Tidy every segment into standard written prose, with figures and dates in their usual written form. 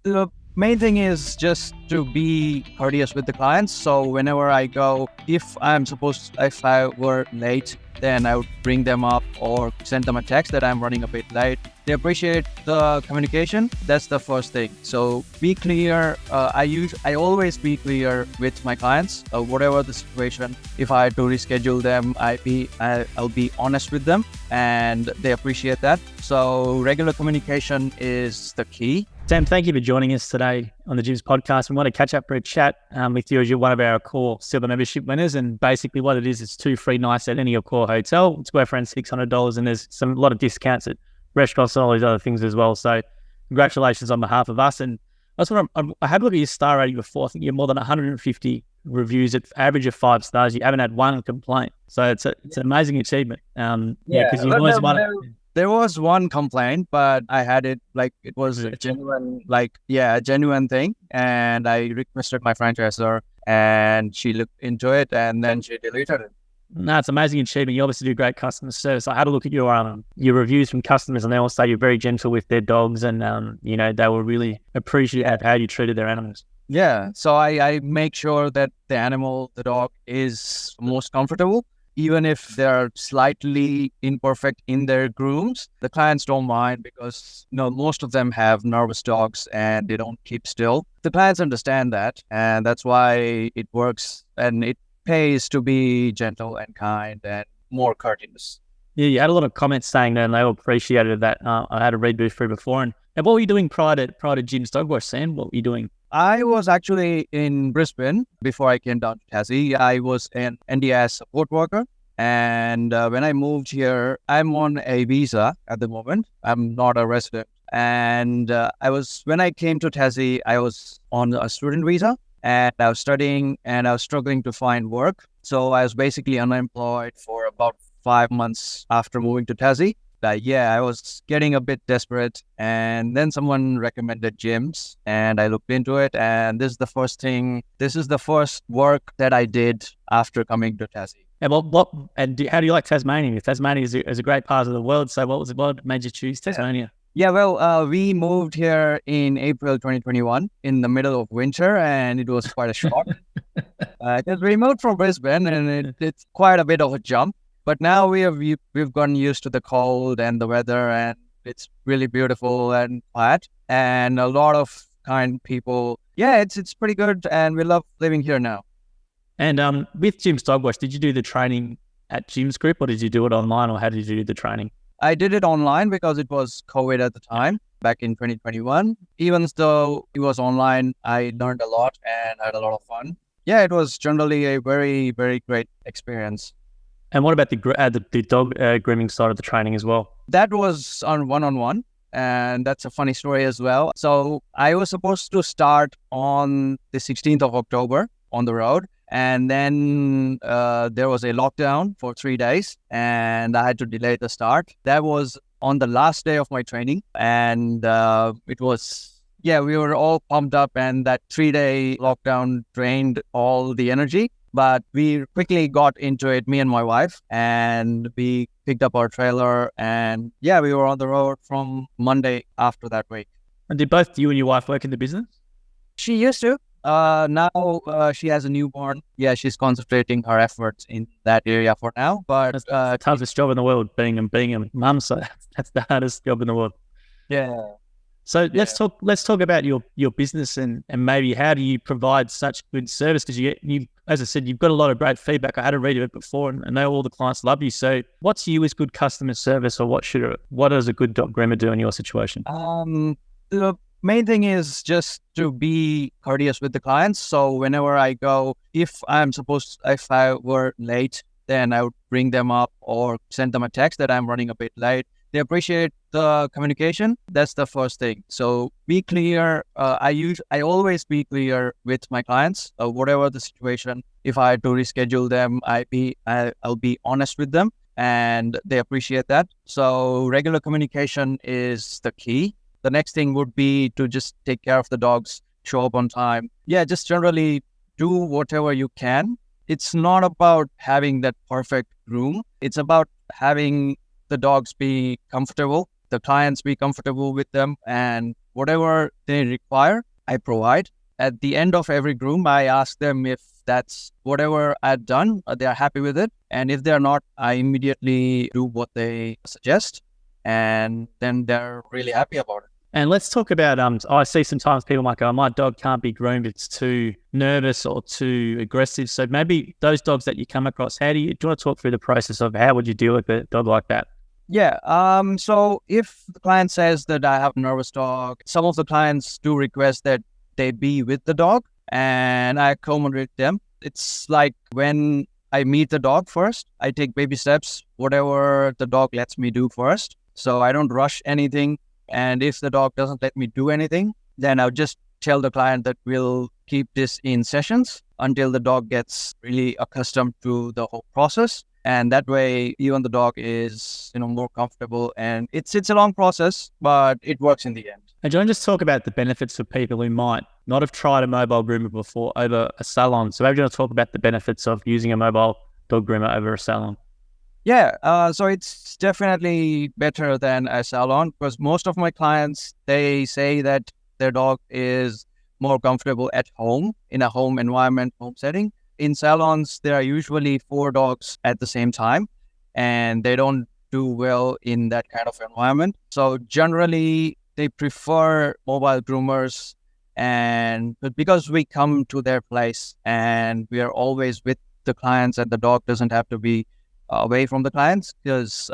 The main thing is just to be courteous with the clients. So whenever I go, if I were late, then I would bring them up or send them a text that I'm running a bit late. They appreciate the communication. That's the first thing. So be clear. I always be clear with my clients, whatever the situation. If I had to reschedule them, I'll be honest with them, and they appreciate that. So regular communication is the key. Sam, thank you for joining us today on the Gyms podcast. We want to catch up for a chat with you as you're one of our core silver membership winners. And basically what it is, it's 2 free nights at any of your core hotel. It's worth around $600, and there's a lot of discounts at restaurants and all these other things as well. So congratulations on behalf of us. And I had a look at your star rating before. I think you're more than 150 reviews at average of 5 stars. You haven't had one complaint. So it's an amazing achievement. Because you've always won. There was one complaint, but I had it it was a genuine, a genuine thing. And I requested my franchisor, and she looked into it, and then she deleted it. No, it's an amazing achievement. You obviously do great customer service. I had a look at your reviews from customers, and they all say you're very gentle with their dogs, and they will really appreciate how you treated their animals. Yeah, so I make sure that the dog is most comfortable. Even if they're slightly imperfect in their grooms, the clients don't mind because most of them have nervous dogs and they don't keep still. The clients understand that, and that's why it works, and it pays to be gentle and kind and more courteous. Yeah, you had a lot of comments saying that, and they all appreciated that. I had a read through before. And what were you doing prior to Gyms Dog Wash, Sam? What were you doing? I was actually in Brisbane before I came down to Tassie. I was an NDIS support worker. And when I moved here, I'm on a visa at the moment. I'm not a resident. And when I came to Tassie, I was on a student visa, and I was studying, and I was struggling to find work. So I was basically unemployed for about 5 months after moving to Tassie. I was getting a bit desperate, and then someone recommended gyms, and I looked into it, and this is the first work that I did after coming to Tassie. And how do you like Tasmania? Tasmania is a great part of the world. So what made you choose Tasmania? Yeah, well, we moved here in April 2021 in the middle of winter, and it was quite a shock. Because we moved from Brisbane, and it's quite a bit of a jump. But now we've gotten used to the cold and the weather, and it's really beautiful and quiet, and a lot of kind people. Yeah, it's pretty good, and we love living here now. And with Gyms Dog Wash, did you do the training at Gyms Group, or did you do it online, or how did you do the training? I did it online because it was COVID at the time, back in 2021. Even though it was online, I learned a lot and had a lot of fun. Yeah, it was generally a very, very great experience. And what about the dog grooming side of the training as well? That was on one-on-one, and that's a funny story as well. So I was supposed to start on the 16th of October on the road, and then there was a lockdown for 3 days, and I had to delay the start. That was on the last day of my training, and we were all pumped up, and that 3-day lockdown drained all the energy. But we quickly got into it, me and my wife, and we picked up our trailer, and we were on the road from Monday after that week. And did both you and your wife work in the business? She used to. Now she has a newborn. Yeah, she's concentrating her efforts in that area for now. But that's the toughest job in the world, being a mum. So that's the hardest job in the world. Yeah. So let's talk about your business and maybe how do you provide such good service? Because you, as I said, you've got a lot of great feedback. I had a read of it before, and I know all the clients love you. So what's you as good customer service, or what does a good dog groomer do in your situation? The main thing is just to be courteous with the clients. So whenever I go, if I were late, then I would bring them up or send them a text that I'm running a bit late. They appreciate the communication. That's the first thing. So be clear. I always be clear with my clients, whatever the situation. If I had to reschedule them, I'll be honest with them, and they appreciate that. So regular communication is the key. The next thing would be to just take care of the dogs, show up on time. Yeah, just generally do whatever you can. It's not about having that perfect groom. It's about having the dogs be comfortable, the clients be comfortable with them, and whatever they require, I provide. At the end of every groom, I ask them if that's whatever I've done, they are happy with it. And if they're not, I immediately do what they suggest. And then they're really happy about it. And let's talk about, I see sometimes people might go, my dog can't be groomed, it's too nervous or too aggressive. So maybe those dogs that you come across, do you want to talk through the process of how would you deal with a dog like that? Yeah. So if the client says that I have a nervous dog, some of the clients do request that they be with the dog and I accommodate them. It's like when I meet the dog first, I take baby steps, whatever the dog lets me do first. So I don't rush anything. And if the dog doesn't let me do anything, then I'll just tell the client that we'll keep this in sessions until the dog gets really accustomed to the whole process. And that way, even the dog is, more comfortable. And it's a long process, but it works in the end. And do you want to just talk about the benefits for people who might not have tried a mobile groomer before over a salon? So maybe you want to talk about the benefits of using a mobile dog groomer over a salon. Yeah, so it's definitely better than a salon because most of my clients, they say that their dog is more comfortable at home, in a home environment, home setting. In salons, there are usually 4 dogs at the same time, and they don't do well in that kind of environment. So generally, they prefer mobile groomers, but because we come to their place and we are always with the clients and the dog doesn't have to be away from the clients because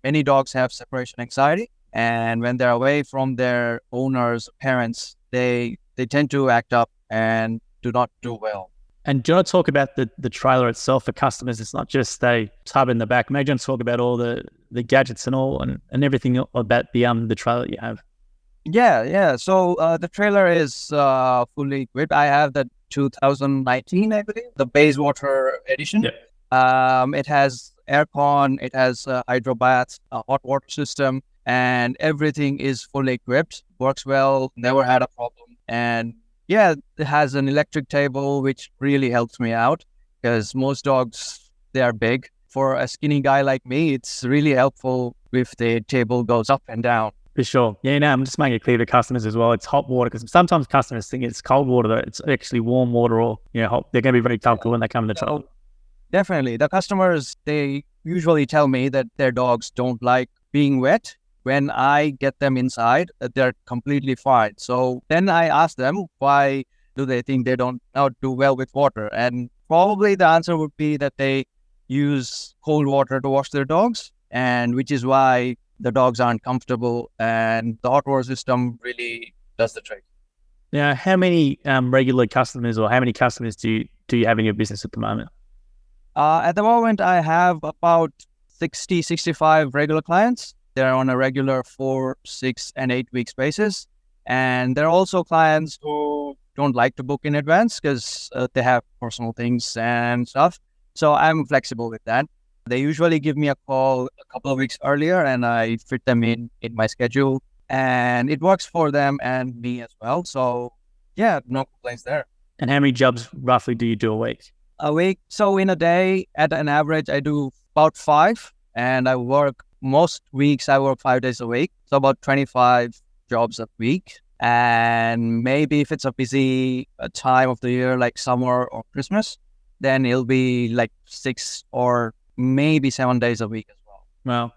many dogs have separation anxiety, and when they're away from their owners, parents, they tend to act up and do not do well. And do you want to talk about the trailer itself for customers? It's not just a tub in the back. Maybe you want to talk about all the gadgets and all and everything about the trailer that you have. Yeah. So the trailer is fully equipped. I have the 2019, I believe, the Bayswater edition. Yep. It has aircon, it has a hydro bath, a hot water system, and everything is fully equipped. Works well, never had a problem. And yeah, it has an electric table, which really helps me out because most dogs, they are big. For a skinny guy like me, it's really helpful if the table goes up and down. For sure. Yeah, no, I'm just making it clear to customers as well. It's hot water because sometimes customers think it's cold water, though. It's actually warm water or, hot. They're going to be very comfortable when they come in the trailer. Definitely. The customers, they usually tell me that their dogs don't like being wet. When I get them inside, they're completely fine. So then I ask them, why do they think they don't do well with water? And probably the answer would be that they use cold water to wash their dogs, and which is why the dogs aren't comfortable, and the hot water system really does the trick. Now, how many regular customers or how many customers do you have in your business at the moment? At the moment, I have about 60, 65 regular clients. They're on a regular 4, 6, and 8 weeks basis. And there are also clients who don't like to book in advance because they have personal things and stuff. So I'm flexible with that. They usually give me a call a couple of weeks earlier and I fit them in my schedule. And it works for them and me as well. So yeah, no complaints there. And how many jobs roughly do you do a week? A week. So in a day, at an average, I do about 5. And most weeks I work 5 days a week. So about 25 jobs a week. And maybe if it's a busy time of the year, like summer or Christmas, then it'll be like 6 or maybe 7 days a week as well. Well,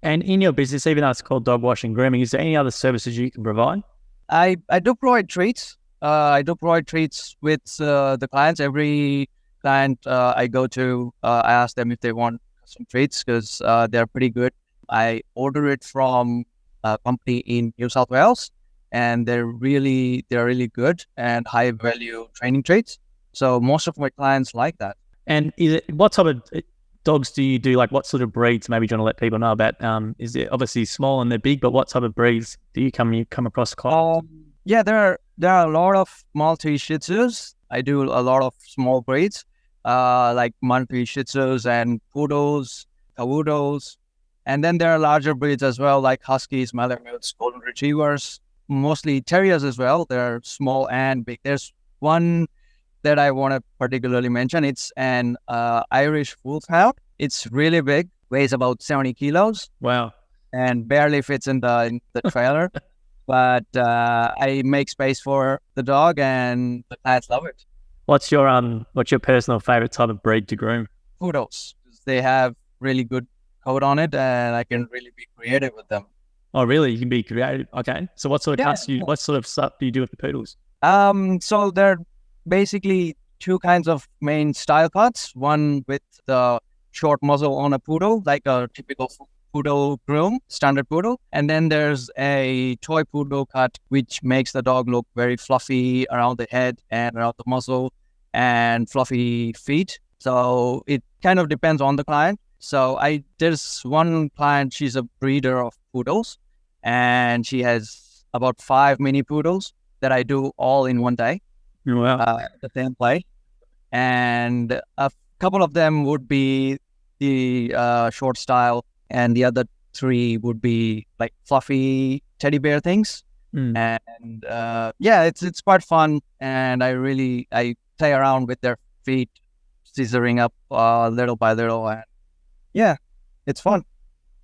and in your business, even though it's called dog washing grooming, is there any other services you can provide? I do provide treats. I do provide treats with the clients. Every client I go to, I ask them if they want some treats because they're pretty good. I order it from a company in New South Wales, and they're really good and high value training treats. So most of my clients like that. And what type of dogs do you do? Like what sort of breeds? Maybe you want to let people know about. Is it obviously small and they're big, but what type of breeds do you come across? Yeah, there are a lot of Maltese Shih Tzus. I do a lot of small breeds, like Maltese Shih Tzus and Poodles, Cavoodles. And then there are larger breeds as well, like Huskies, Malamutes, Golden Retrievers, mostly Terriers as well. They're small and big. There's one that I want to particularly mention. It's an Irish Wolfhound. It's really big, weighs about 70 kilos. Wow. And barely fits in the trailer. but I make space for the dog, and the clients love it. What's your personal favorite type of breed to groom? Poodles. They have really good coat on it, and I can really be creative with them. Oh, really? You can be creative. Okay. So what sort of Yeah. cuts what sort of stuff do you do with the poodles? So there are basically two kinds of main style cuts. One with the short muzzle on a poodle, like a typical poodle groom, standard poodle. And then there's a toy poodle cut, which makes the dog look very fluffy around the head and around the muzzle and fluffy feet. So it kind of depends on the client. So there's one client, she's a breeder of poodles, and she has about 5 mini poodles that I do all in one day. Wow. The same play. And a couple of them would be the short style, and the other 3 would be like fluffy teddy bear things. And it's quite fun, and I play around with their feet, scissoring up little by little, and yeah, it's fun.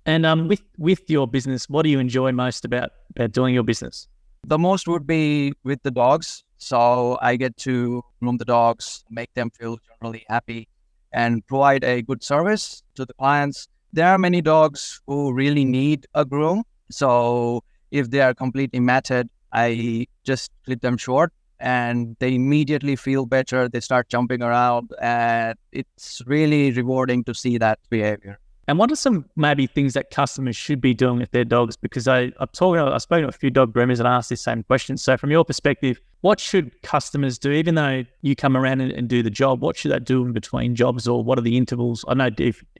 And with your business, what do you enjoy most about doing your business? The most would be with the dogs. So I get to groom the dogs, make them feel generally happy, and provide a good service to the clients. There are many dogs who really need a groom. So if they are completely matted, I just clip them short, and they immediately feel better. They start jumping around, and it's really rewarding to see that behavior. And what are some maybe things that customers should be doing with their dogs? Because I've spoken to a few dog groomers and asked this same question. So from your perspective, what should customers do? Even though you come around and do the job, what should they do in between jobs, or what are the intervals? I know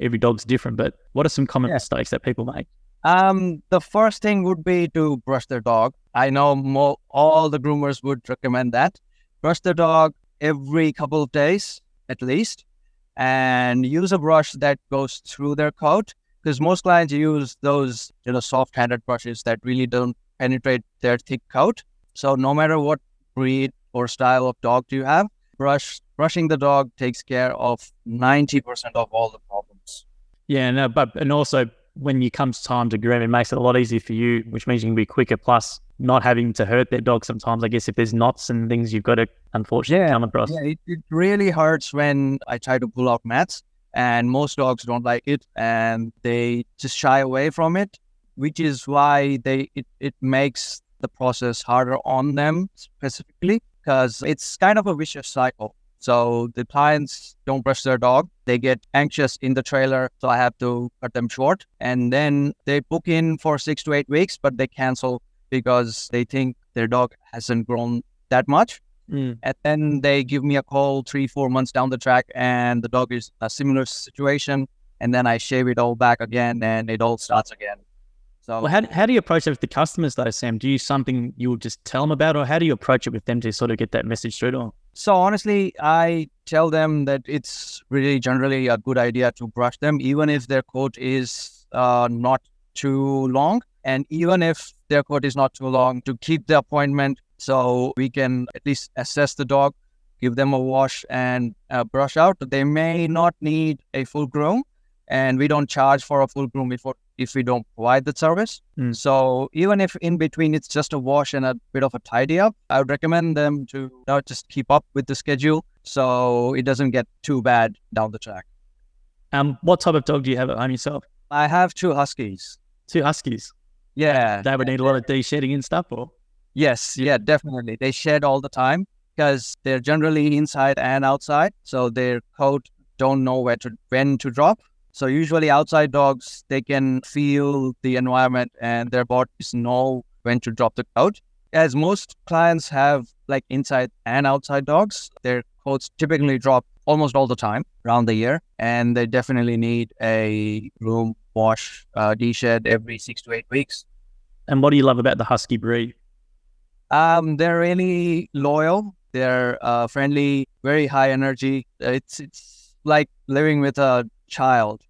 every dog's different, but what are some common mistakes that people make? The first thing would be to brush their dog. I know all the groomers would recommend that. Brush their dog every couple of days at least, and use a brush that goes through their coat, because most clients use those soft-handed brushes that really don't penetrate their thick coat. So no matter what breed or style of dog you have, brushing the dog takes care of 90% of all the problems. Yeah, no, and also when it comes time to groom, it makes it a lot easier for you, which means you can be quicker, plus not having to hurt their dog sometimes. I guess if there's knots and things you've got to unfortunately come across. Yeah, it really hurts when I try to pull out mats, and most dogs don't like it, and they just shy away from it, which is why it makes the process harder on them specifically, because it's kind of a vicious cycle. So the clients don't brush their dog. They get anxious in the trailer, so I have to cut them short. And then they book in for 6 to 8 weeks, but they cancel because they think their dog hasn't grown that much. And then they give me a call 3-4 months down the track, and the dog is a similar situation. And then I shave it all back again, and it all starts again. So, well, how do you approach it with the customers though, Sam? Do you something you will just tell them about, or how do you approach it with them to sort of get that message through to them? So honestly, I tell them that it's really generally a good idea to brush them, even if their coat is not too long. And even if their coat is not too long, to keep the appointment so we can at least assess the dog, give them a wash and brush out. They may not need a full groom, and we don't charge for a full groom if we don't provide the service. So even if in between it's just a wash and a bit of a tidy up, I would recommend them to just keep up with the schedule so it doesn't get too bad down the track. What type of dog do you have at home yourself? I have 2 huskies. 2 huskies? Yeah. They would need a lot of de-shedding and stuff, or? Yes, yeah, definitely. They shed all the time because they're generally inside and outside. So their coat don't know when to drop. So usually outside dogs, they can feel the environment and their bodies know when to drop the coat. As most clients have like inside and outside dogs, their coats typically drop almost all the time around the year. And they definitely need a groom, wash, de-shed every 6 to 8 weeks. And what do you love about the husky breed? They're really loyal. They're friendly, very high energy. It's like living with a child.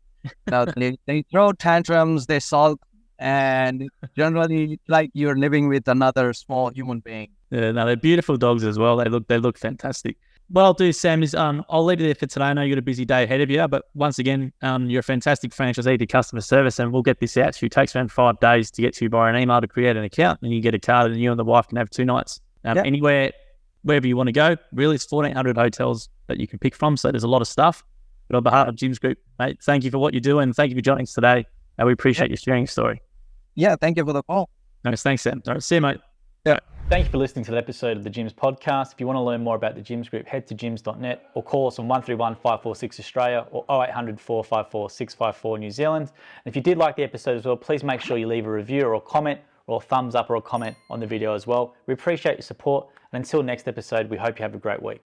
They throw tantrums, they sulk, and generally like you're living with another small human being. Yeah, no, they're beautiful dogs as well. They look fantastic. What I'll do, Sam, is I'll leave it there for today. I know you've got a busy day ahead of you, but once again, you're a fantastic franchisee to customer service, and we'll get this out to you. It takes around 5 days to get to you by an email to create an account, and you get a card, and you and the wife can have 2 nights anywhere, wherever you want to go. Really, it's 1,400 hotels that you can pick from, so there's a lot of stuff. But on behalf of Jim's Group, mate, thank you for what you do, and thank you for joining us today. And we appreciate you sharing your story. Yeah, thank you for the call. Nice, thanks, Sam. All right, see you, mate. Yeah. Thank you for listening to the episode of the Gyms podcast. If you want to learn more about the Gyms Group, head to gyms.net or call us on 131 546 Australia or 0800 454 654 New Zealand. And if you did like the episode as well, please make sure you leave a review or a comment or a thumbs up or a comment on the video as well. We appreciate your support. And until next episode, we hope you have a great week.